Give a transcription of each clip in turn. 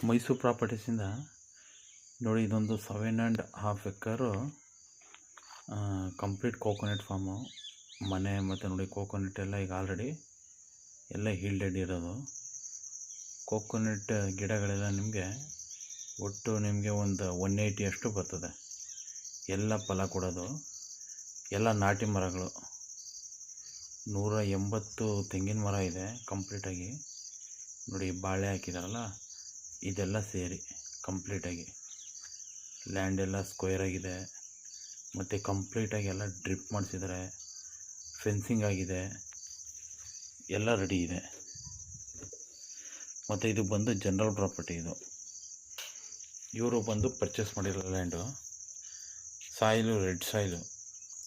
ಮೈಸೂರು ಪ್ರಾಪರ್ಟೀಸಿಂದ ನೋಡಿ, ಇದೊಂದು 7.5 ಎಕರು complete coconut farm ಮನೆ. ಮತ್ತು ನೋಡಿ, ಕೋಕೋನಟ್ ಎಲ್ಲ ಈಗ ಆಲ್ರೆಡಿ ಎಲ್ಲ ಹೀಲ್ಡೆಡ್ ಇರೋದು. ಕೋಕೋನಟ್ ಗಿಡಗಳೆಲ್ಲ ನಿಮಗೆ ಒಟ್ಟು ನಿಮಗೆ ಒಂದು 180 ಅಷ್ಟು ಬರ್ತದೆ. ಎಲ್ಲ ಫಲ ಕೊಡೋದು, ಎಲ್ಲ ನಾಟಿ ಮರಗಳು. 180 ತೆಂಗಿನ ಮರ ಇದೆ ಕಂಪ್ಲೀಟಾಗಿ. ನೋಡಿ, ಬಾಳೆ ಹಾಕಿದಾರಲ್ಲ, ಇದೆಲ್ಲ ಸೇರಿ ಕಂಪ್ಲೀಟಾಗಿ ಲ್ಯಾಂಡ್ ಎಲ್ಲ ಸ್ಕ್ವೇರ್ ಆಗಿದೆ. ಮತ್ತು ಕಂಪ್ಲೀಟಾಗಿ ಎಲ್ಲ ಡ್ರಿಪ್ ಮಾಡಿಸಿದ್ದಾರೆ, ಫೆನ್ಸಿಂಗ್ ಆಗಿದೆ, ಎಲ್ಲ ರೆಡಿ ಇದೆ. ಮತ್ತು ಇದು ಬಂದು ಜನರಲ್ ಪ್ರಾಪರ್ಟಿ. ಇದು ಇವರು ಬಂದು ಪರ್ಚೇಸ್ ಮಾಡಿರೋ ಲ್ಯಾಂಡು. ಸಾಯಿಲು ರೆಡ್ ಸಾಯಿಲು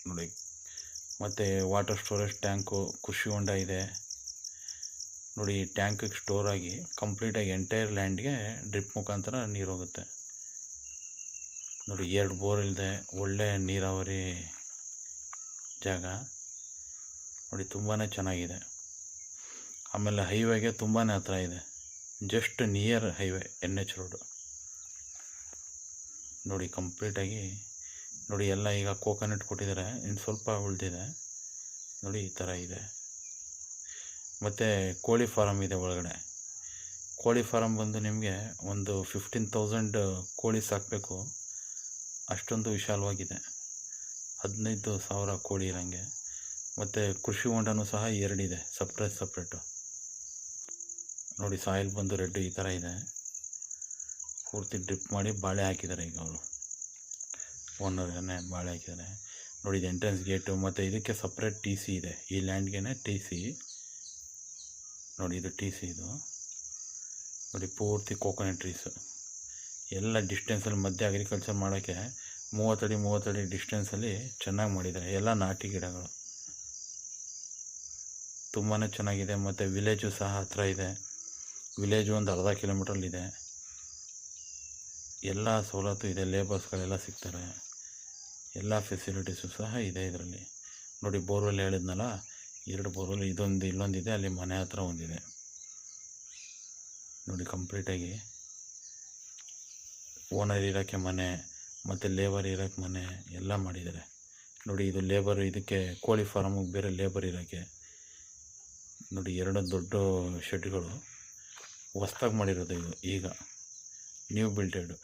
ನೋಡಿ. ಮತ್ತು ವಾಟರ್ ಸ್ಟೋರೇಜ್ ಟ್ಯಾಂಕು, ಕೃಷಿ ಹೊಂಡ ಇದೆ ನೋಡಿ. ಟ್ಯಾಂಕಿಗೆ ಸ್ಟೋರ್ ಆಗಿ ಕಂಪ್ಲೀಟಾಗಿ ಎಂಟೈರ್ ಲ್ಯಾಂಡ್ಗೆ ಡ್ರಿಪ್ ಮುಖಾಂತರ ನೀರು ಹೋಗುತ್ತೆ ನೋಡಿ. 2 ಬೋರ್ ಇಲ್ಲದೆ ಒಳ್ಳೆ ನೀರಾವರಿ ಜಾಗ ನೋಡಿ, ತುಂಬಾ ಚೆನ್ನಾಗಿದೆ. ಆಮೇಲೆ ಹೈವೇಗೆ ತುಂಬಾ ಹತ್ರ ಇದೆ, just near highway NH road ನೋಡಿ. ಕಂಪ್ಲೀಟಾಗಿ ನೋಡಿ, ಎಲ್ಲ ಈಗ ಕೋಕೋನಟ್ ಕೊಟ್ಟಿದ್ದಾರೆ, ಇನ್ನು ಸ್ವಲ್ಪ ಉಳಿದಿದೆ ನೋಡಿ. ಈ ಥರ ಇದೆ. ಮತ್ತು ಕೋಳಿ ಫಾರಮ್ ಇದೆ ಒಳಗಡೆ. ಕೋಳಿ ಫಾರಮ್ ಬಂದು ನಿಮಗೆ ಒಂದು 15,000 ಕೋಳಿ ಸಾಕಬೇಕು, ಅಷ್ಟೊಂದು ವಿಶಾಲವಾಗಿದೆ. 15,000 ಕೋಳಿ ಇರೋಂಗೆ. ಮತ್ತು ಕೃಷಿ ಹೊಂಡನೂ ಸಹ 2 ಇದೆ, ಸಪ್ರೇಟು ನೋಡಿ. ಸಾಯಿಲ್ ಬಂದು ರೆಡ್ ಈ ಥರ ಇದೆ. ಪೂರ್ತಿ ಡ್ರಿಪ್ ಮಾಡಿ ಬಾಳೆ ಹಾಕಿದ್ದಾರೆ. ಈಗ ಅವರು ಓನರ್ನೇ ಬಾಳೆ ಹಾಕಿದ್ದಾರೆ ನೋಡಿ. ಇದು ಎಂಟ್ರೆನ್ಸ್ ಗೇಟು. ಮತ್ತು ಇದಕ್ಕೆ ಸಪ್ರೇಟ್ TC ಇದೆ, ಈ ಲ್ಯಾಂಡ್ಗೆ TC ನೋಡಿ. ಇದು TC ಇದು ನೋಡಿ. ಪೂರ್ತಿ ಕೋಕೋನಟ್ ಟ್ರೀಸು ಎಲ್ಲ ಡಿಸ್ಟೆನ್ಸಲ್ಲಿ ಮಧ್ಯೆ ಅಗ್ರಿಕಲ್ಚರ್ ಮಾಡೋಕ್ಕೆ 30 ಅಡಿ ಡಿಸ್ಟೆನ್ಸಲ್ಲಿ ಚೆನ್ನಾಗಿ ಮಾಡಿದ್ದಾರೆ. ಎಲ್ಲ ನಾಟಿ ಗಿಡಗಳು ತುಂಬಾ ಚೆನ್ನಾಗಿದೆ. ಮತ್ತು ವಿಲೇಜು ಸಹ ಹತ್ರ ಇದೆ. ವಿಲೇಜು ಒಂದು ಅರ್ಧ ಕಿಲೋಮೀಟ್ರಲ್ಲಿದೆ. ಎಲ್ಲ ಸವಲತ್ತು ಇದೆ, ಲೇಬರ್ಸ್ಗಳೆಲ್ಲ ಸಿಗ್ತಾರೆ, ಎಲ್ಲ ಫೆಸಿಲಿಟೀಸು ಸಹ ಇದೆ ಇದರಲ್ಲಿ ನೋಡಿ. ಬೋರ್ವೆಲ್ ಹೇಳಿದ್ನಲ್ಲ, 2 ಬೋರ್ವೆಲ್, ಇದೊಂದು ಇಲ್ಲೊಂದಿದೆ, ಅಲ್ಲಿ ಮನೆ ಹತ್ರ ಒಂದಿದೆ ನೋಡಿ. ಕಂಪ್ಲೀಟಾಗಿ ಓನರ್ ಇರೋಕ್ಕೆ ಮನೆ ಮತ್ತು ಲೇಬರ್ ಇರೋಕ್ಕೆ ಮನೆ ಎಲ್ಲ ಮಾಡಿದ್ದಾರೆ ನೋಡಿ. ಇದು ಲೇಬರ್, ಇದಕ್ಕೆ ಕೋಳಿ ಫಾರಮಿಗೆ ಬೇರೆ ಲೇಬರ್ ಇರೋಕ್ಕೆ ನೋಡಿ. 2 ದೊಡ್ಡ ಶೆಡ್ಗಳು ಹೊಸ್ದಾಗಿ ಮಾಡಿರೋದು. ಇದು ಈಗ ನ್ಯೂ ಬಿಲ್ಟೆಡು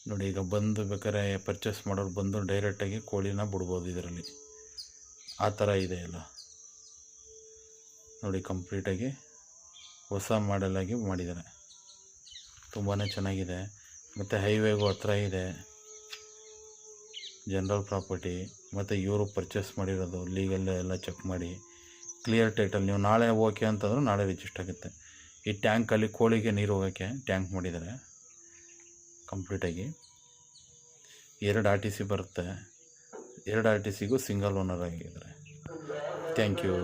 ನೋಡಿ. ಈಗ ಬಂದು ಬೇಕಾದ್ರೆ ಪರ್ಚೇಸ್ ಮಾಡೋರು ಬಂದು ಡೈರೆಕ್ಟಾಗಿ ಕೋಳಿನ ಬಿಡ್ಬೋದು ಇದರಲ್ಲಿ. ಆ ಥರ ಇದೆ ಎಲ್ಲ ನೋಡಿ. ಕಂಪ್ಲೀಟಾಗಿ ಹೊಸ ಮಾಡೆಲಾಗಿ ಮಾಡಿದ್ದಾರೆ, ತುಂಬಾ ಚೆನ್ನಾಗಿದೆ. ಮತ್ತು ಹೈವೇಗೂ ಹತ್ರ ಇದೆ, ಜನರಲ್ ಪ್ರಾಪರ್ಟಿ. ಮತ್ತು ಇವರು ಪರ್ಚೇಸ್ ಮಾಡಿರೋದು ಲೀಗಲ್ ಎಲ್ಲ ಚೆಕ್ ಮಾಡಿ ಕ್ಲಿಯರ್ ಟೈಟಲ್. ನೀವು ನಾಳೆ ಓಕೆ ಅಂತಂದ್ರೆ ನಾಳೆ ರಿಜಿಸ್ಟರ್ ಆಗುತ್ತೆ. ಈ ಟ್ಯಾಂಕಲ್ಲಿ ಕೋಳಿಗೆ ನೀರು ಹೋಗೋಕ್ಕೆ ಟ್ಯಾಂಕ್ ಮಾಡಿದ್ದಾರೆ ಕಂಪ್ಲೀಟಾಗಿ. 2 RTC ಬರುತ್ತೆ. 2 RTCಗೂ ಸಿಂಗಲ್ ಓನರ್ ಆಗಿದ್ದಾರೆ. Thank you.